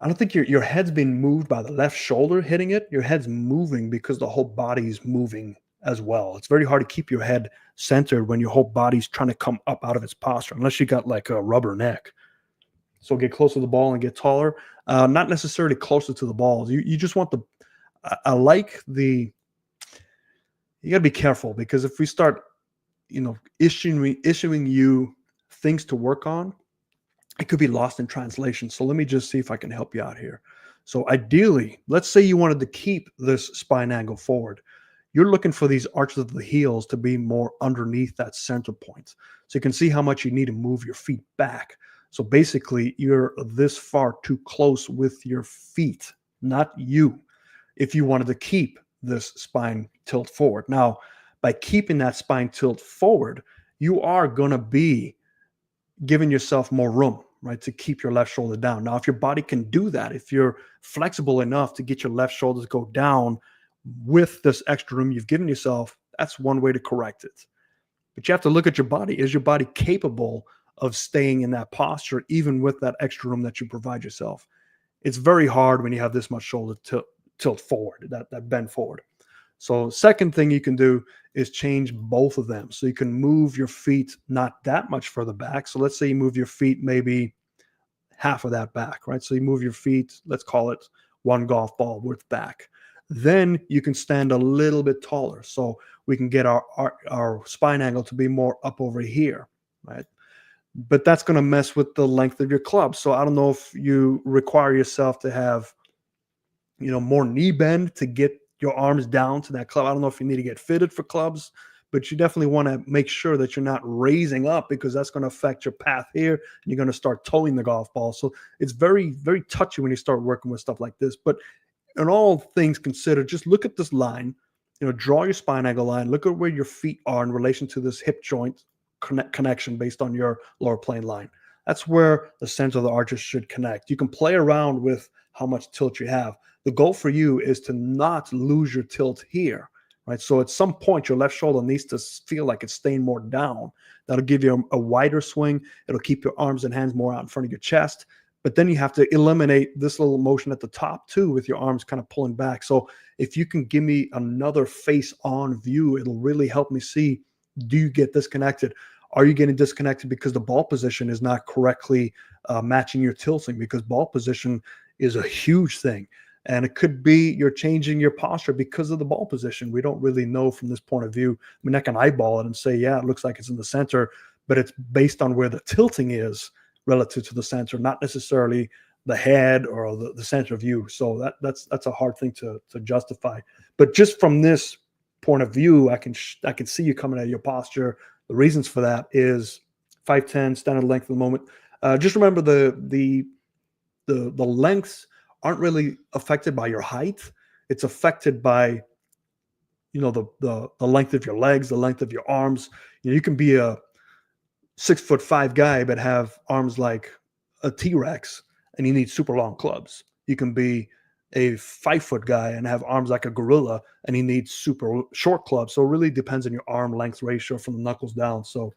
head's being moved by the left shoulder hitting it. Your head's moving because the whole body's moving as well. It's very hard to keep your head centered when your whole body's trying to come up out of its posture, unless you got like a rubber neck. So get closer to the ball and get taller. Not necessarily closer to the ball. You just want you got to be careful, because if we start issuing you things to work on, it could be lost in translation. So let me just see if I can help you out here. So ideally, let's say you wanted to keep this spine angle forward. You're looking for these arches of the heels to be more underneath that center point. So you can see how much you need to move your feet back. So basically, you're this far too close with your feet, not you, if you wanted to keep this spine tilt forward. Now, by keeping that spine tilt forward, you are going to be giving yourself more room, right, to keep your left shoulder down. Now, if your body can do that, if you're flexible enough to get your left shoulder to go down with this extra room you've given yourself, that's one way to correct it. But you have to look at your body. Is your body capable of staying in that posture, even with that extra room that you provide yourself? It's very hard when you have this much shoulder tilt forward, that bend forward. So second thing you can do is change both of them. So you can move your feet not that much further back. So let's say you move your feet maybe half of that back, right? So you move your feet, let's call it one golf ball worth back. Then you can stand a little bit taller. So we can get our spine angle to be more up over here, right? But that's going to mess with the length of your club. So I don't know if you require yourself to have more knee bend to get your arms down to that club. I don't know if you need to get fitted for clubs, but you definitely want to make sure that you're not raising up, because that's going to affect your path here, and you're going to start towing the golf ball. So it's very, very touchy when you start working with stuff like this. But in all things considered, just look at this line, draw your spine angle line, look at where your feet are in relation to this hip joint connection based on your lower plane line. That's where the center of the arches should connect. You can play around with how much tilt you have. The goal for you is to not lose your tilt here, right? So at some point, your left shoulder needs to feel like it's staying more down. That'll give you a wider swing. It'll keep your arms and hands more out in front of your chest. But then you have to eliminate this little motion at the top too, with your arms kind of pulling back. So if you can give me another face-on view, it'll really help me see, do you get disconnected? Are you getting disconnected because the ball position is not correctly matching your tilting? Because ball position is a huge thing. And it could be you're changing your posture because of the ball position. We don't really know from this point of view. I mean, I can eyeball it and say, yeah, it looks like it's in the center, but it's based on where the tilting is relative to the center, not necessarily the head or the center view. So that's a hard thing to justify. But just from this point of view, I can see you coming out of your posture. The reasons for that is 5'10", standard length at the moment. Just remember the lengths aren't really affected by your height. It's affected by, the length of your legs, the length of your arms. You can be a 6'5" guy but have arms like a T-Rex and you need super long clubs. You can be a 5-foot guy and have arms like a gorilla and he needs super short clubs. So it really depends on your arm length ratio from the knuckles down. So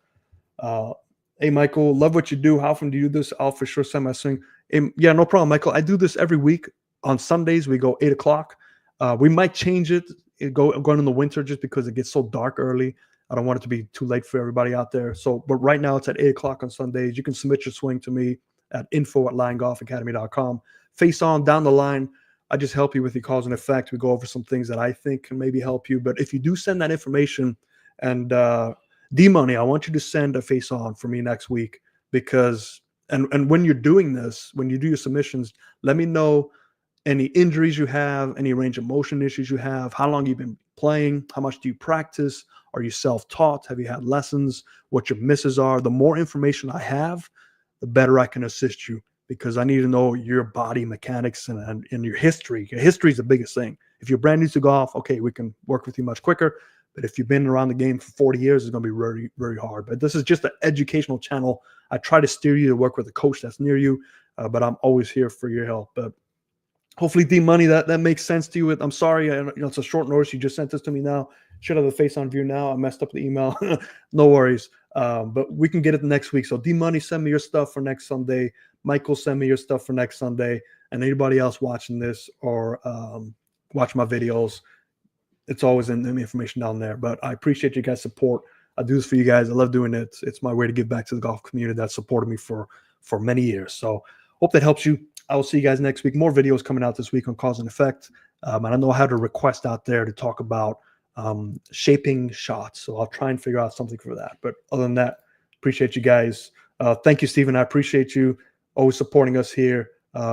hey, Michael, love what you do. How often do you do this? I'll for sure send my swing. Yeah, no problem, Michael. I do this every week. On Sundays, we go 8 o'clock. We might change it going in the winter just because it gets so dark early. I don't want it to be too late for everybody out there. So, but right now it's at 8 o'clock on Sundays. You can submit your swing to me at info@liongolfacademy.com. Face on down the line. I just help you with the cause and effect. We go over some things that I think can maybe help you. But if you do send that information, and D-Money, I want you to send a face on for me next week, because and when you're doing this, when you do your submissions, let me know any injuries you have, any range of motion issues you have, how long you've been playing, how much do you practice, are you self-taught, have you had lessons, what your misses are. The more information I have, the better I can assist you, because I need to know your body mechanics and your history. Your history is the biggest thing. If you're brand new to golf, okay, we can work with you much quicker. But if you've been around the game for 40 years, it's going to be very, very hard. But this is just an educational channel. I try to steer you to work with a coach that's near you, but I'm always here for your help. But hopefully, D-Money, that makes sense to you. I'm sorry, it's a short notice. You just sent this to me now. Should have the face on view now. I messed up the email. No worries. But we can get it next week. So D-Money, send me your stuff for next Sunday. Michael, send me your stuff for next Sunday. And anybody else watching this or watch my videos, it's always in the information down there. But I appreciate you guys' support. I do this for you guys. I love doing it. It's my way to give back to the golf community that supported me for many years. So hope that helps you. I will see you guys next week. More videos coming out this week on cause and effect. And I know how to request out there to talk about shaping shots. So I'll try and figure out something for that. But other than that, appreciate you guys. Thank you, Stephen. I appreciate you always supporting us here.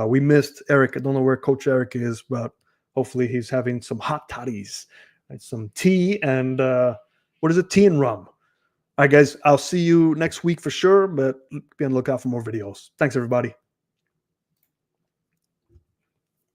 We missed Eric. I don't know where Coach Eric is, but hopefully he's having some hot toddies, right? Some tea and what is it? Tea and rum. All right, guys, I'll see you next week for sure, but be on the lookout for more videos. Thanks, everybody.